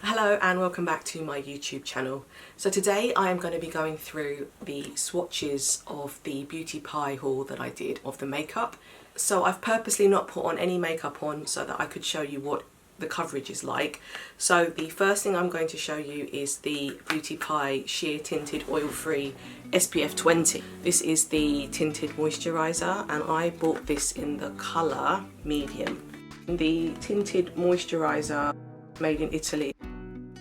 Hello and welcome back to my YouTube channel. So today I am going to be going through the swatches of the Beautypie haul that I did of the makeup. So I've purposely not put on any makeup on so that I could show you what the coverage is like. So the first thing I'm going to show you is the Beautypie Sheer Tinted Oil-Free SPF 20. This is the tinted moisturiser and I bought this in the colour medium. The tinted moisturiser made in Italy,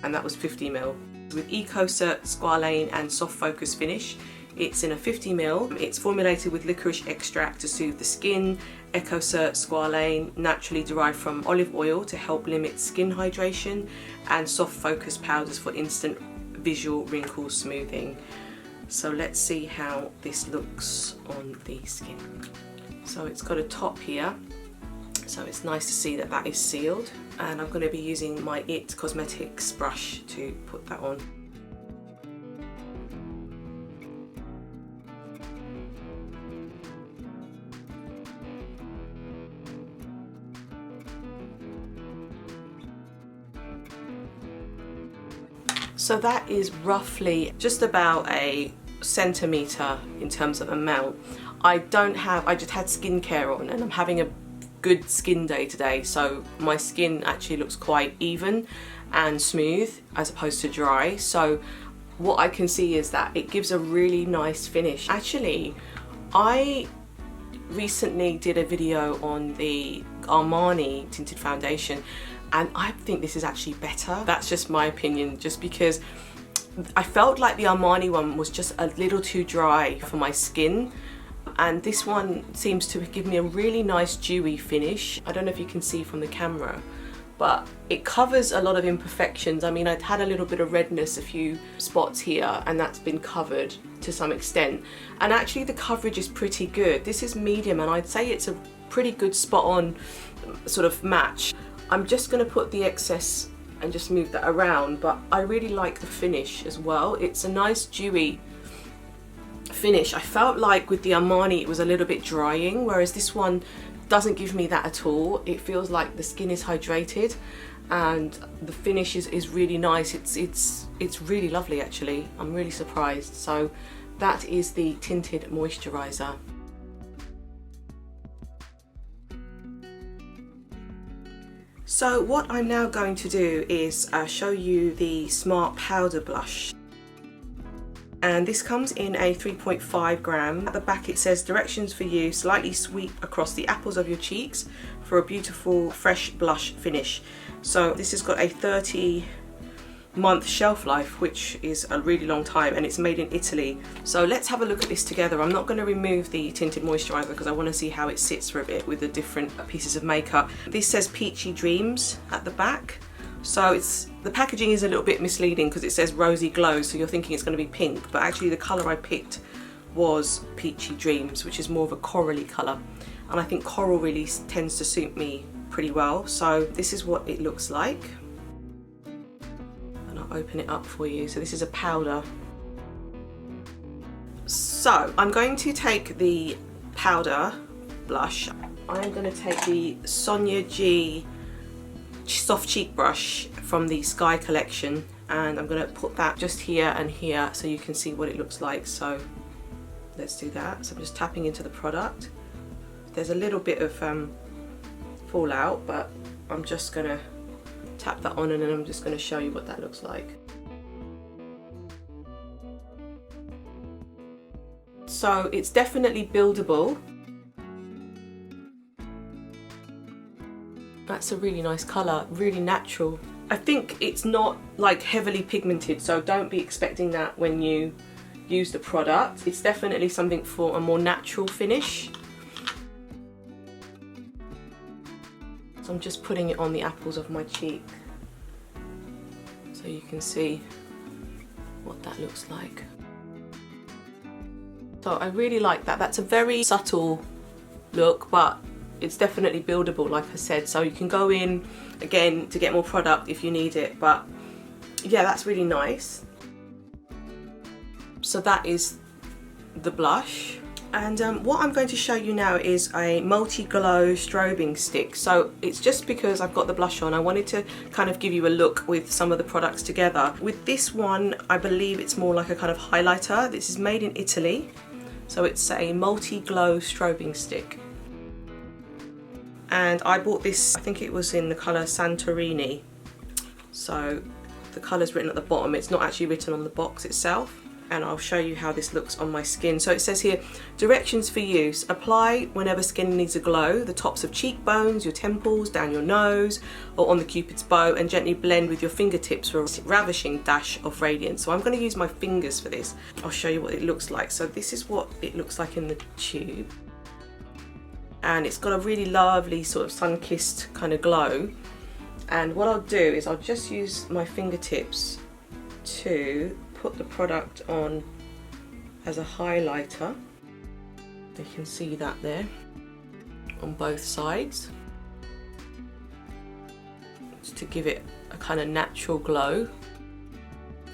and that was 50ml. With EcoCert, Squalane and Soft Focus Finish. It's in a 50ml. It's formulated with licorice extract to soothe the skin, EcoCert Squalane naturally derived from olive oil to help limit skin hydration, and Soft Focus powders for instant visual wrinkle smoothing. So let's see how this looks on the skin. So it's got a top here. So it's nice to see that that is sealed, and I'm going to be using my IT Cosmetics brush to put that on. So that is roughly just about a centimetre in terms of amount. I just had skincare on and I'm having a good skin day today, so my skin actually looks quite even and smooth as opposed to dry. So what I can see is that it gives a really nice finish. Actually, I recently did a video on the Armani tinted foundation and I think this is actually better. That's just my opinion, just because I felt like the Armani one was just a little too dry for my skin. And this one seems to give me a really nice dewy finish. I don't know if you can see from the camera, but it covers a lot of imperfections. I mean, I'd had a little bit of redness, a few spots here, and that's been covered to some extent. And actually the coverage is pretty good. This is medium and I'd say it's a pretty good spot on sort of match. I'm just gonna put the excess and just move that around, but I really like the finish as well. It's a nice dewy finish. I felt like with the Armani it was a little bit drying, whereas this one doesn't give me that at all. It feels like the skin is hydrated and the finish is really nice. It's really lovely actually. I'm really surprised. So that is the tinted moisturiser. So what I'm now going to do is show you the Smart Powder Blush. And this comes in a 3.5 gram. At the back it says directions for use, lightly sweep across the apples of your cheeks for a beautiful fresh blush finish. So this has got a 30-month shelf life, which is a really long time, and it's made in Italy. So let's have a look at this together. I'm not going to remove the tinted moisturiser because I want to see how it sits for a bit with the different pieces of makeup. This says Peachy Dreams at the back. So the packaging is a little bit misleading because it says Rosy Glow, so you're thinking it's going to be pink, but actually the colour I picked was Peachy Dreams, which is more of a corally colour, and I think coral really tends to suit me pretty well. So this is what it looks like, and I'll open it up for you. So this is a powder. So I'm going to take the powder blush. I'm going to take the Sonia G soft cheek brush from the Sky collection, and I'm going to put that just here and here so you can see what it looks like. So let's do that. So I'm just tapping into the product. There's a little bit of fallout, but I'm just going to tap that on and then I'm just going to show you what that looks like. So it's definitely buildable. That's a really nice colour, really natural. I think it's not like heavily pigmented, so don't be expecting that when you use the product. It's definitely something for a more natural finish. So I'm just putting it on the apples of my cheek so you can see what that looks like. So I really like that. That's a very subtle look, but it's definitely buildable, like I said, so you can go in again to get more product if you need it. But yeah, that's really nice. So that is the blush, And what I'm going to show you now is a multi-glow strobing stick. So it's just because I've got the blush on, I wanted to kind of give you a look with some of the products together. With this one, I believe it's more like a kind of highlighter. This is made in Italy. So it's a multi-glow strobing stick. And I bought this, I think it was in the colour Santorini. So the colour's written at the bottom, it's not actually written on the box itself. And I'll show you how this looks on my skin. So it says here, directions for use. Apply whenever skin needs a glow, the tops of cheekbones, your temples, down your nose, or on the cupid's bow, and gently blend with your fingertips for a ravishing dash of radiance. So I'm going to use my fingers for this. I'll show you what it looks like. So this is what it looks like in the tube. And it's got a really lovely sort of sun-kissed kind of glow. And what I'll do is I'll just use my fingertips to put the product on as a highlighter. You can see that there on both sides, just to give it a kind of natural glow.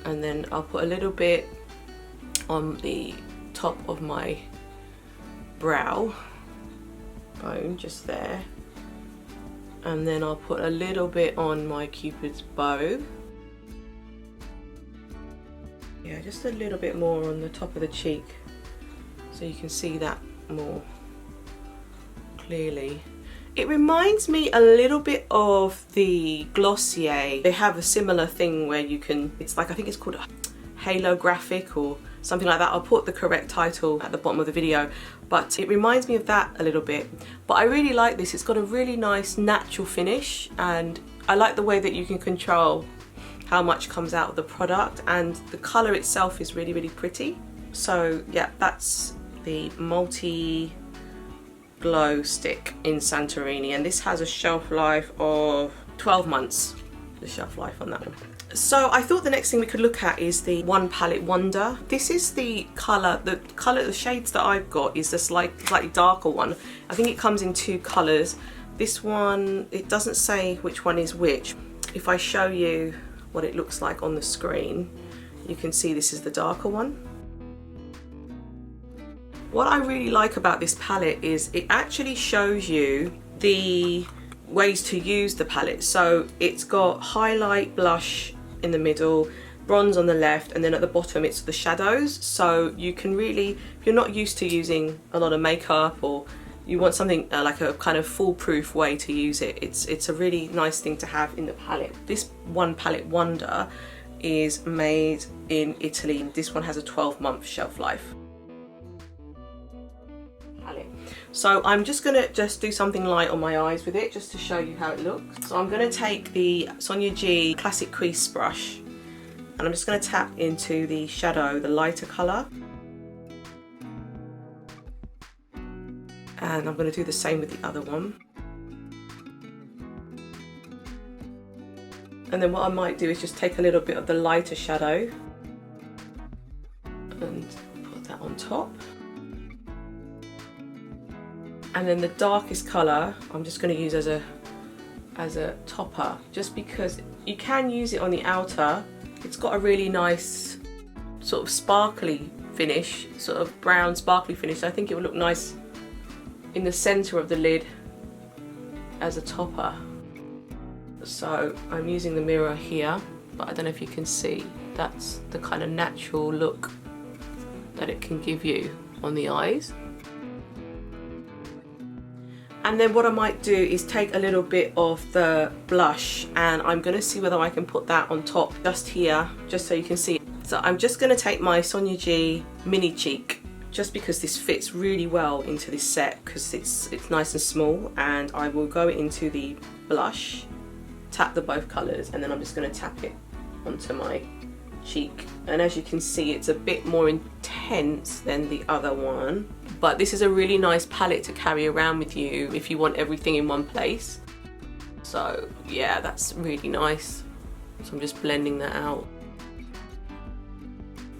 And then I'll put a little bit on the top of my brow bone, just there, and then I'll put a little bit on my cupid's bow. Yeah, just a little bit more on the top of the cheek so you can see that more clearly. It reminds me a little bit of the Glossier. They have a similar thing where you can, it's like, I think it's called Halographic or something like that. I'll put the correct title at the bottom of the video, but it reminds me of that a little bit. But I really like this. It's got a really nice natural finish, and I like the way that you can control how much comes out of the product, and the colour itself is really, really pretty. So yeah, that's the multi glow stick in Santorini, and this has a shelf life of 12 months, the shelf life on that one. So I thought the next thing we could look at is the One Palette Wonder. This is the colour, the shades that I've got is the slightly darker one. I think it comes in 2 colours. This one, it doesn't say which one is which. If I show you what it looks like on the screen, you can see this is the darker one. What I really like about this palette is it actually shows you the ways to use the palette. So it's got highlight, blush in the middle, bronze on the left, and then at the bottom it's the shadows. So you can really, if you're not used to using a lot of makeup, or you want something like a kind of foolproof way to use it, it's a really nice thing to have in the palette. This One Palette Wonder is made in Italy. This one has a 12-month shelf life. So I'm just gonna do something light on my eyes with it, just to show you how it looks. So I'm gonna take the Sonia G Classic Crease Brush, and I'm just gonna tap into the shadow, the lighter colour. And I'm going to do the same with the other one. And then what I might do is just take a little bit of the lighter shadow and put that on top. And then the darkest colour I'm just going to use as a topper, just because you can use it on the outer. It's got a really nice sort of sparkly finish, sort of brown sparkly finish. I think it would look nice in the centre of the lid as a topper. So I'm using the mirror here, but I don't know if you can see, that's the kind of natural look that it can give you on the eyes. And then what I might do is take a little bit of the blush, and I'm going to see whether I can put that on top just here, just so you can see. So I'm just going to take my Sonia G Mini Cheek, just because this fits really well into this set, because it's nice and small, and I will go into the blush, tap the both colours, and then I'm just going to tap it onto my cheek. And as you can see, it's a bit more intense than the other one, but this is a really nice palette to carry around with you if you want everything in one place. So yeah, that's really nice. So I'm just blending that out,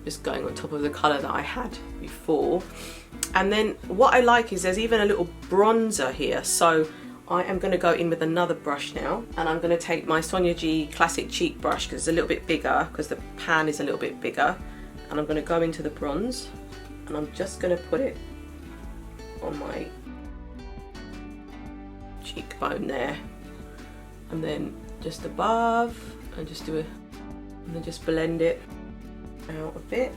just going on top of the colour that I had before. And then what I like is there's even a little bronzer here, so I am going to go in with another brush now, and I'm going to take my Sonia G Classic Cheek Brush, because it's a little bit bigger, because the pan is a little bit bigger, and I'm going to go into the bronze, and I'm just going to put it on my cheekbone there, and then just above, and just do a, and then just blend it out a bit.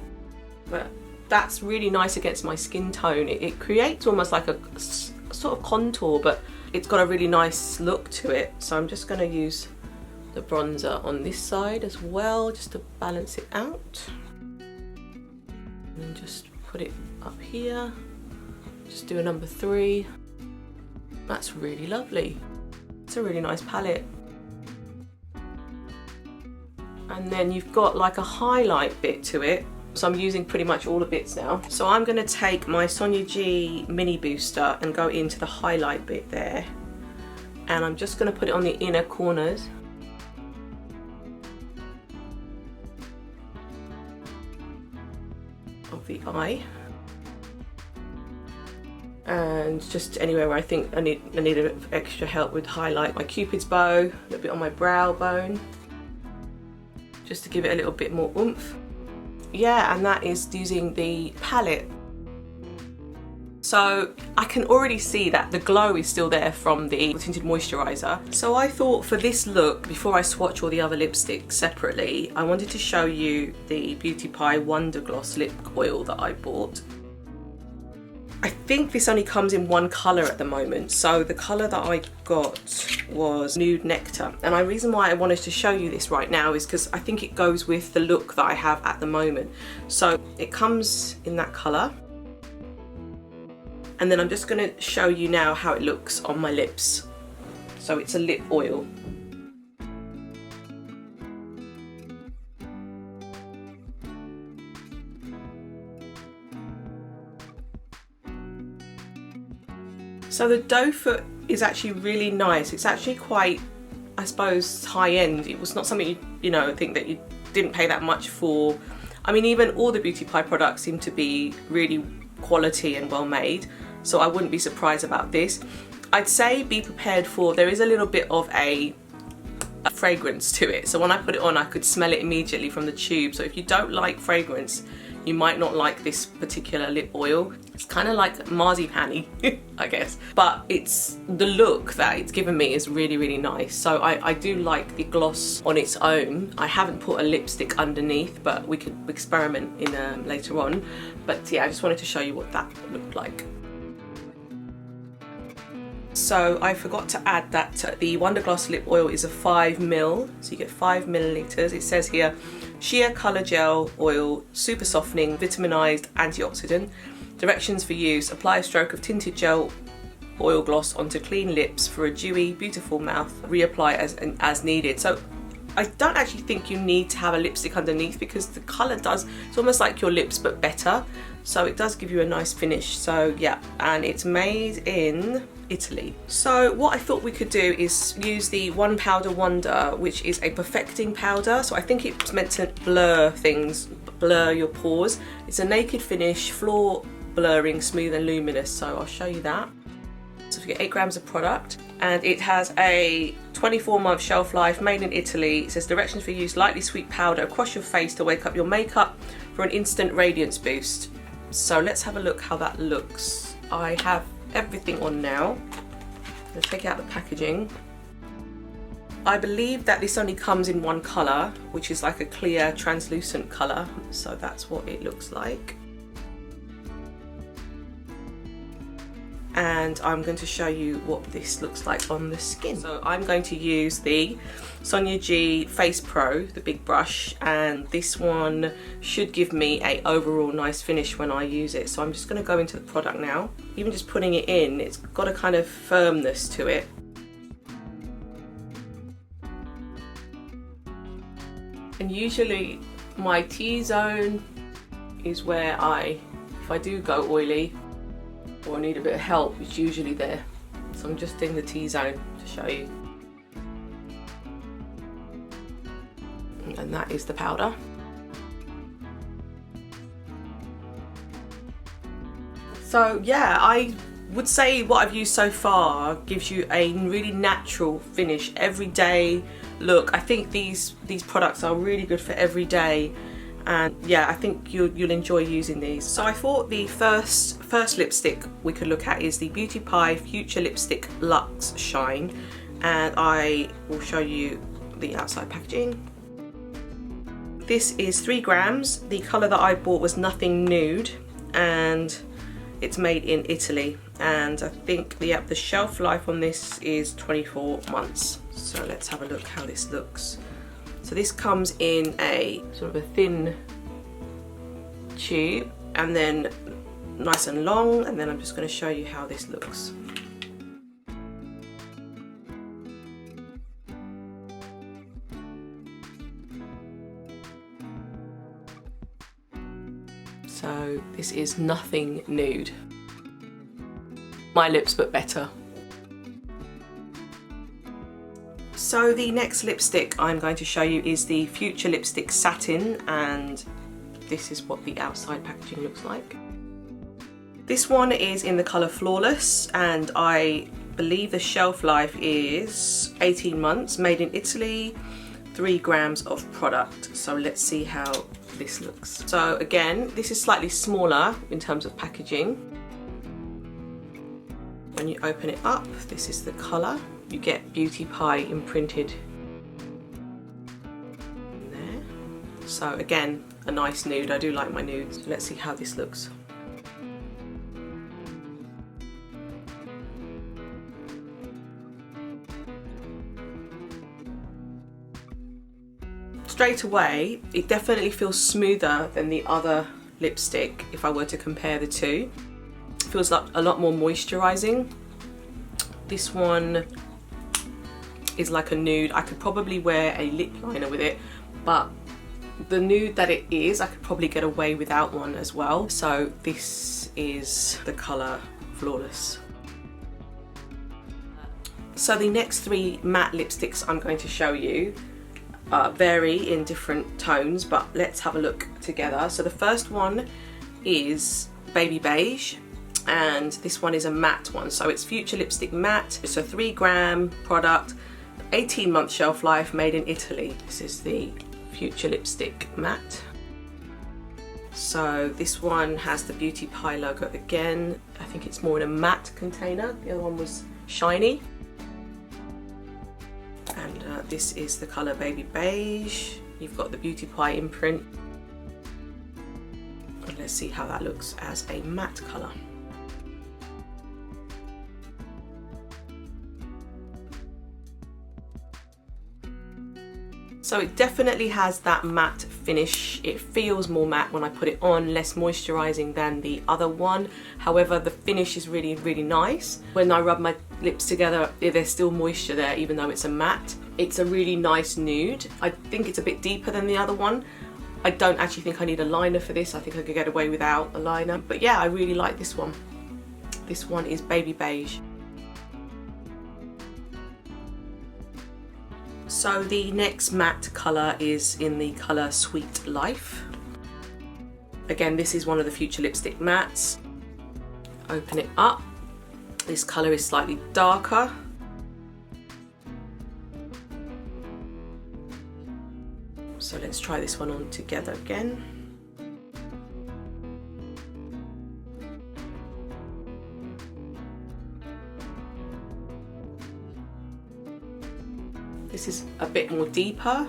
But that's really nice against my skin tone. It creates almost like a sort of contour, but it's got a really nice look to it. So I'm just going to use the bronzer on this side as well, just to balance it out. And then just put it up here. Just do a number 3. That's really lovely. It's a really nice palette. And then you've got like a highlight bit to it. So I'm using pretty much all the bits now. So I'm going to take my Sonia G mini booster and go into the highlight bit there. And I'm just going to put it on the inner corners. Of the eye. And just anywhere where I think I need a bit of extra help with highlight. My Cupid's bow, a little bit on my brow bone. Just to give it a little bit more oomph. Yeah, and that is using the palette. So I can already see that the glow is still there from the tinted moisturiser. So I thought for this look, before I swatch all the other lipsticks separately, I wanted to show you the Beautypie Wonder Gloss lip oil that I bought. I think this only comes in one colour at the moment, so the colour that I got was Nude Nectar. And the reason why I wanted to show you this right now is because I think it goes with the look that I have at the moment. So it comes in that colour. And then I'm just going to show you now how it looks on my lips. So it's a lip oil. So the doe foot is actually really nice. It's actually quite, I suppose, high end. It was not something you know, think that you didn't pay that much for. I mean, even all the Beautypie products seem to be really quality and well made. So I wouldn't be surprised about this. I'd say be prepared for, there is a little bit of a fragrance to it. So when I put it on, I could smell it immediately from the tube. So if you don't like fragrance, you might not like this particular lip oil. It's kind of like marzipan-y, I guess. But it's the look that it's given me is really, really nice. So I do like the gloss on its own. I haven't put a lipstick underneath, but we could experiment in later on. But yeah, I just wanted to show you what that looked like. So I forgot to add that the Wonder Gloss lip oil is a 5ml, so you get 5 milliliters. It says here, sheer colour gel oil, super softening, vitaminized antioxidant. Directions for use: apply a stroke of tinted gel oil gloss onto clean lips for a dewy, beautiful mouth. Reapply as needed. So I don't actually think you need to have a lipstick underneath because the colour does, it's almost like your lips but better. So it does give you a nice finish. So yeah, and it's made in Italy. So what I thought we could do is use the One Powder Wonder, which is a perfecting powder. So I think it's meant to blur things, blur your pores. It's a naked finish, floor blurring, smooth and luminous. So I'll show you that. So you get 8 grams of product, and it has a 24-month shelf life, made in Italy. It says directions for use: lightly sweet powder across your face to wake up your makeup for an instant radiance boost. So let's have a look how that looks. I have everything on now. I'm going to take out the packaging. I believe that this only comes in one colour, which is like a clear translucent colour. So that's what it looks like. And I'm going to show you what this looks like on the skin. So I'm going to use the Sonia G Face Pro, the big brush, and this one should give me a overall nice finish when I use it. So I'm just going to go into the product now. Even just putting it in, it's got a kind of firmness to it. And usually my T-zone is where if I do go oily, or need a bit of help, it's usually there. So I'm just in the T-zone to show you. And that is the powder. So yeah, I would say what I've used so far gives you a really natural finish, everyday look. I think these products are really good for every day. and yeah, I think you'll enjoy using these. So I thought the first lipstick we could look at is the Beautypie FutureLipstick Luxe Shine, and I will show you the outside packaging. This is 3 grams. The colour that I bought was Nothing Nude, and it's made in Italy, and I think the shelf life on this is 24 months. So let's have a look how this looks. So this comes in a sort of a thin tube, and then nice and long, and then I'm just going to show you how this looks. So this is Nothing Nude. My lips, but better. So the next lipstick I'm going to show you is the FutureLipstick Satin, and this is what the outside packaging looks like. This one is in the colour Flawless, and I believe the shelf life is 18 months, made in Italy, 3 grams of product. So let's see how this looks. So again, this is slightly smaller in terms of packaging. When you open it up, this is the colour. You get Beautypie imprinted in there. So again, a nice nude. I do like my nudes. So let's see how this looks. Straight away, it definitely feels smoother than the other lipstick if I were to compare the two. It feels like a lot more moisturising. This one is like a nude. I could probably wear a lip liner with it, but the nude that it is, I could probably get away without one as well. So this is the colour Flawless. So the next 3 matte lipsticks I'm going to show you vary in different tones, but let's have a look together. So the first one is Baby Beige, and this one is a matte one. So it's FutureLipstick Matte. It's a 3 gram product, 18-month shelf life, made in Italy. This is the FutureLipstick Matte. So this one has the Beautypie logo again. I think it's more in a matte container. The other one was shiny. And this is the colour Baby Beige. You've got the Beautypie imprint. And let's see how that looks as a matte colour. So it definitely has that matte finish. It feels more matte when I put it on, less moisturising than the other one. However, the finish is really, really nice. When I rub my lips together, there's still moisture there, even though it's a matte. It's a really nice nude. I think it's a bit deeper than the other one. I don't actually think I need a liner for this. I think I could get away without a liner. But yeah, I really like this one. This one is Baby Beige. So the next matte colour is in the colour Sweet Life. Again, this is one of the FutureLipstick mattes. Open it up. This colour is slightly darker. So let's try this one on together again. This is a bit more deeper,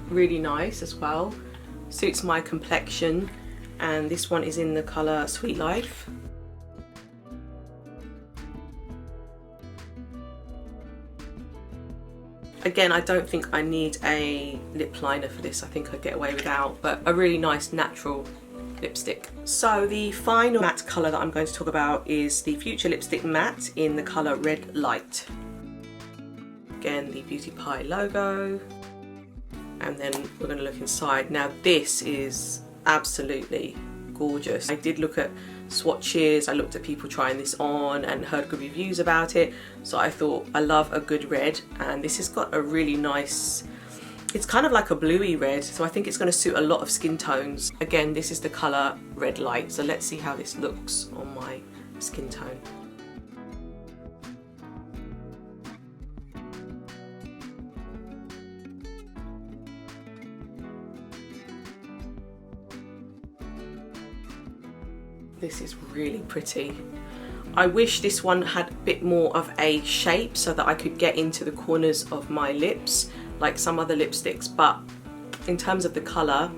really nice as well. Suits my complexion, and this one is in the colour Sweet Life. Again, I don't think I need a lip liner for this. I think I'd get away without, but a really nice natural lipstick. So the final matte colour that I'm going to talk about is the FutureLipstick Matte in the colour Red Light. Again, the Beautypie logo, and then we're going to look inside. Now this is absolutely gorgeous. I did look at swatches, I looked at people trying this on and heard good reviews about it, so I thought I love a good red, and this has got a really nice, it's kind of like a bluey red, so I think it's going to suit a lot of skin tones. Again, this is the colour Red Light, so let's see how this looks on my skin tone. This is really pretty. I wish this one had a bit more of a shape so that I could get into the corners of my lips like some other lipsticks, but in terms of the colour,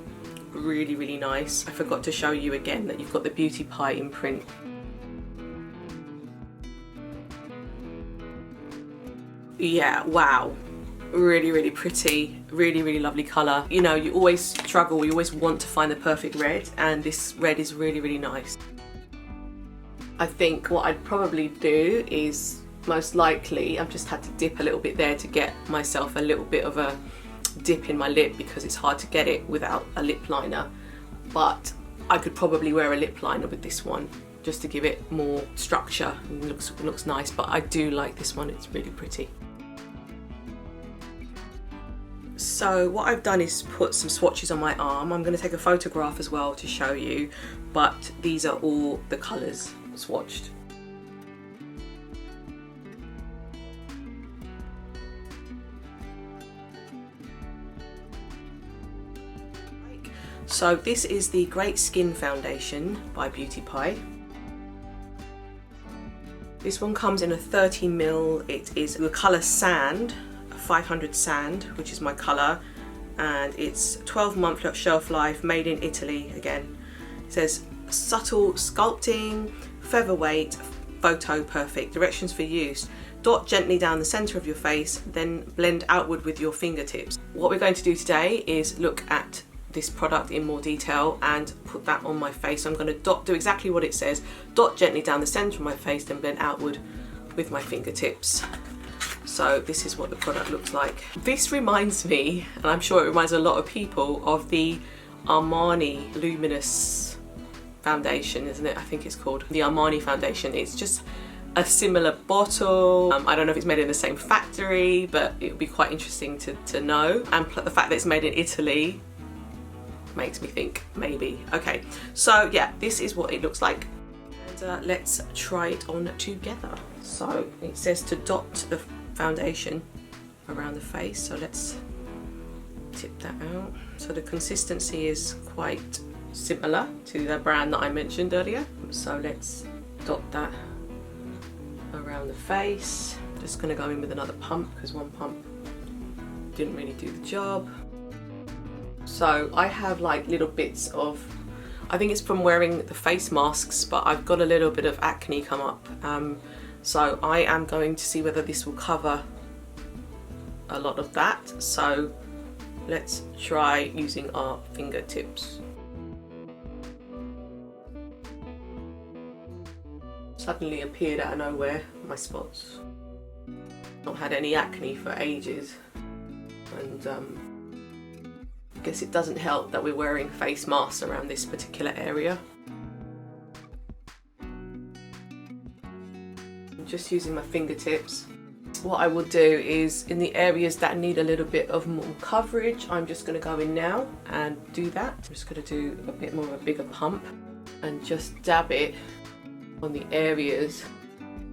really, really nice. I forgot to show you again that you've got the Beautypie imprint. Yeah, wow. Really, really pretty, really, really lovely colour. You know, you always struggle, you always want to find the perfect red, and this red is really, really nice. I think what I'd probably do is, most likely, I've just had to dip a little bit there to get myself a little bit of a dip in my lip because it's hard to get it without a lip liner. But I could probably wear a lip liner with this one just to give it more structure. It looks nice, but I do like this one, it's really pretty. So what I've done is put some swatches on my arm. I'm going to take a photograph as well to show you, but these are all the colours swatched. So this is the Great Skin Foundation by Beautypie. This one comes in a 30ml. It is the colour Sand, 500 Sand, which is my colour, and it's 12-month shelf life, made in Italy again. It says subtle sculpting, featherweight, photo perfect. Directions for use: dot gently down the centre of your face, then blend outward with your fingertips. What we're going to do today is look at this product in more detail and put that on my face. So I'm going to do exactly what it says, dot gently down the centre of my face, then blend outward with my fingertips. So this is what the product looks like. This reminds me, and I'm sure it reminds a lot of people, of the Armani Luminous foundation, isn't it? I think it's called the Armani foundation. It's just a similar bottle. I don't know if it's made in the same factory, but it would be quite interesting to know. And the fact that it's made in Italy makes me think maybe. Okay, so yeah, this is what it looks like. And let's try it on together. So it says to dot the foundation around the face, so let's tip that out. So the consistency is quite similar to the brand that I mentioned earlier, so let's dot that around the face. Just going to go in with another pump because one pump didn't really do the job. So I have like little bits of, I think it's from wearing the face masks, but I've got a little bit of acne come up. So I am going to see whether this will cover a lot of that. So let's try using our fingertips. Suddenly appeared out of nowhere, my spots. Not had any acne for ages, and I guess it doesn't help that we're wearing face masks around this particular area. I'm just using my fingertips. What I will do is, in the areas that need a little bit of more coverage, I'm just going to go in now and do that. I'm just going to do a bit more of a bigger pump and just dab it on the areas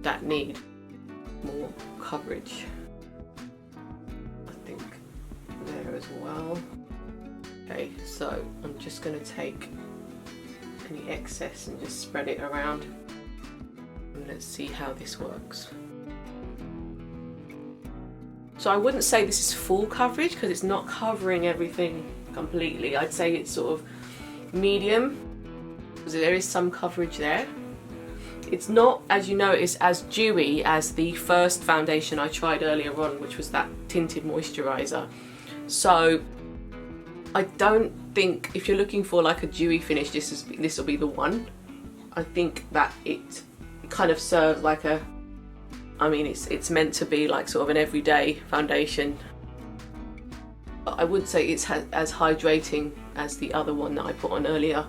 that need more coverage. I think there as well. Okay, so I'm just going to take any excess and just spread it around, and let's see how this works. So I wouldn't say this is full coverage because it's not covering everything completely. I'd say it's sort of medium, because there is some coverage there. It's not, as you notice, as dewy as the first foundation I tried earlier on, which was that tinted moisturiser. So I don't think, if you're looking for like a dewy finish, this will be the one. I think that it kind of serves like a, I mean, it's meant to be like sort of an everyday foundation. But I would say it's as hydrating as the other one that I put on earlier.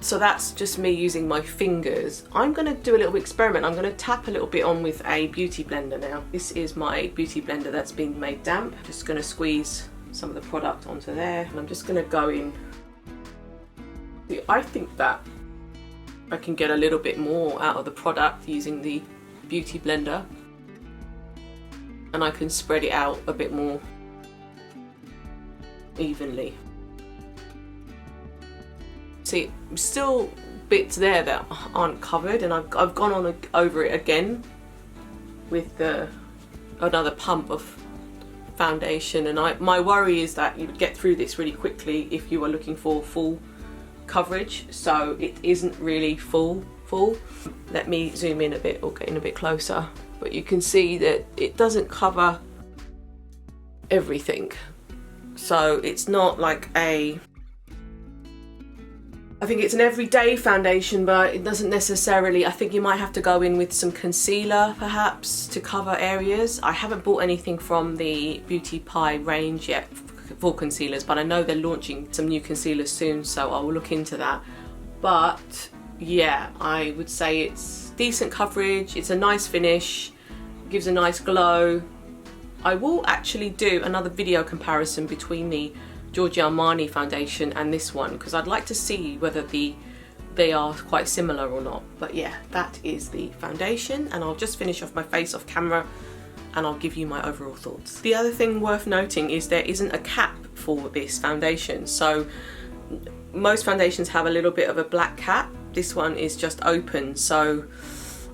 So that's just me using my fingers. I'm going to do a little experiment. I'm going to tap a little bit on with a beauty blender now. This is my beauty blender that's been made damp. Just going to squeeze some of the product onto there, and I'm just going to go in. I think that I can get a little bit more out of the product using the beauty blender, and I can spread it out a bit more evenly. see, still bits there that aren't covered, and I've gone on over it again with another pump of foundation, and my worry is that you would get through this really quickly if you were looking for full coverage, so it isn't really full. Let me zoom in a bit or get in a bit closer, but you can see that it doesn't cover everything, so it's not like I think it's an everyday foundation, but it doesn't necessarily. I think you might have to go in with some concealer perhaps to cover areas. I haven't bought anything from the Beautypie range yet for concealers, but I know they're launching some new concealers soon, so I will look into that. But yeah, I would say it's decent coverage, it's a nice finish, gives a nice glow. I will actually do another video comparison between the Giorgio Armani foundation and this one, because I'd like to see whether they are quite similar or not. But yeah, that is the foundation, and I'll just finish off my face off camera and I'll give you my overall thoughts. The other thing worth noting is there isn't a cap for this foundation. So most foundations have a little bit of a black cap. This one is just open, so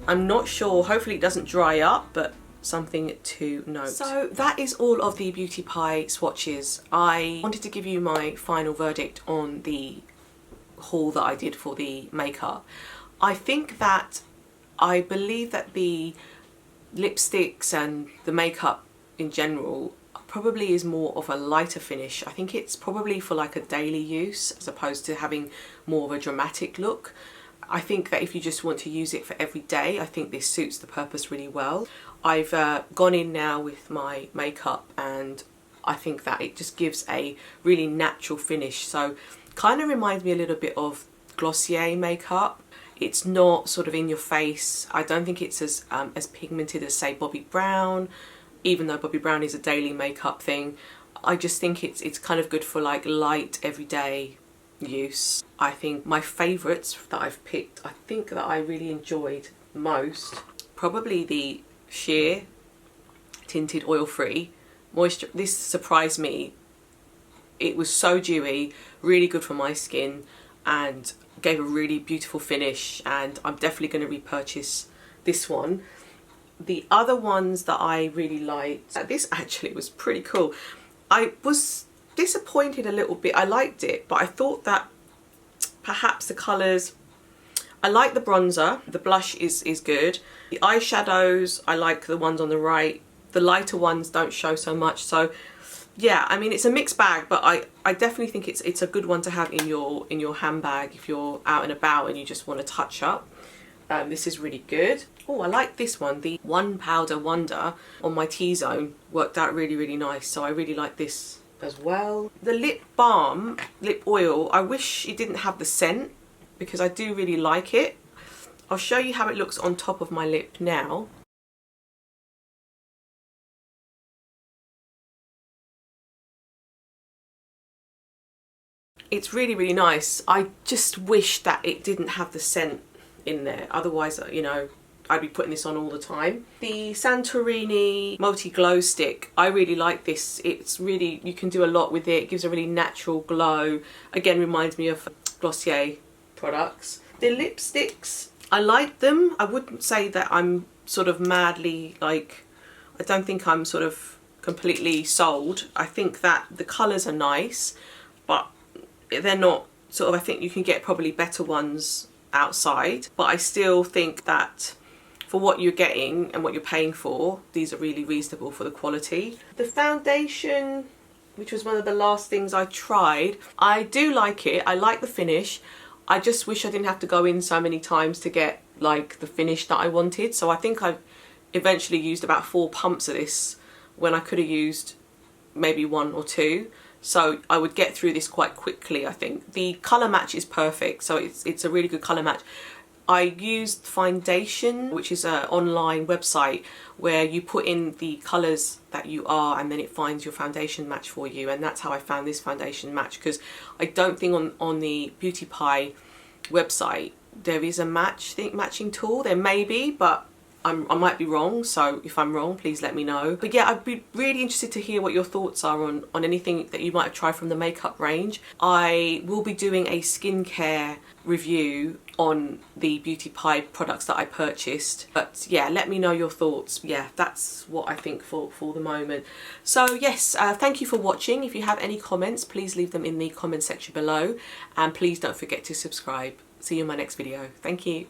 I'm not sure. Hopefully it doesn't dry up, but something to note. So that is all of the Beautypie swatches. I wanted to give you my final verdict on the haul that I did for the makeup. I believe that the lipsticks and the makeup in general probably is more of a lighter finish. I think it's probably for like a daily use as opposed to having more of a dramatic look. I think that if you just want to use it for every day, I think this suits the purpose really well. I've gone in now with my makeup and I think that it just gives a really natural finish. So kind of reminds me a little bit of Glossier makeup. It's not sort of in your face. I don't think it's as pigmented as say Bobbi Brown, even though Bobbi Brown is a daily makeup thing. I just think it's kind of good for like light everyday use. I think my favourites that I've picked, I think that I really enjoyed most, probably the Shea Tinted Oil Free Moisture. This surprised me. It was so dewy, really good for my skin, and gave a really beautiful finish, and I'm definitely going to repurchase this one. The other ones that I really liked, this actually was pretty cool. I was disappointed a little bit. I liked it, but I thought that perhaps the colours, I like the bronzer, the blush is good. The eyeshadows, I like the ones on the right. The lighter ones don't show so much. So yeah, I mean, it's a mixed bag, but I definitely think it's a good one to have in your handbag if you're out and about and you just want to touch up. This is really good. Oh, I like this one. The One Powder Wonder on my T-zone worked out really, really nice. So I really like this as well. The lip balm, lip oil, I wish it didn't have the scent because I do really like it. I'll show you how it looks on top of my lip now. It's really, really nice. I just wish that it didn't have the scent in there. Otherwise, you know, I'd be putting this on all the time. The Santorini Multi Glow Stick, I really like this. It's really, you can do a lot with it. It gives a really natural glow. Again, reminds me of Glossier products. The lipsticks, I like them. I wouldn't say that I'm sort of madly, like, I don't think I'm sort of completely sold. I think that the colours are nice, but they're not sort of, I think you can get probably better ones outside, but I still think that for what you're getting and what you're paying for, these are really reasonable for the quality. The foundation, which was one of the last things I tried, I do like it. I like the finish. I just wish I didn't have to go in so many times to get like the finish that I wanted. So I think I've eventually used about 4 pumps of this when I could have used maybe 1 or 2. So I would get through this quite quickly, I think. The colour match is perfect, so it's a really good colour match. I used Foundation, which is an online website where you put in the colours that you are and then it finds your foundation match for you, and that's how I found this foundation match, because I don't think on the Beautypie website there is a matching tool. There may be, but I might be wrong, so if I'm wrong, please let me know. But yeah, I'd be really interested to hear what your thoughts are on anything that you might have tried from the makeup range. I will be doing a skincare review on the Beautypie products that I purchased. But yeah, let me know your thoughts. Yeah, that's what I think for the moment. So yes, thank you for watching. If you have any comments, please leave them in the comment section below. And please don't forget to subscribe. See you in my next video. Thank you.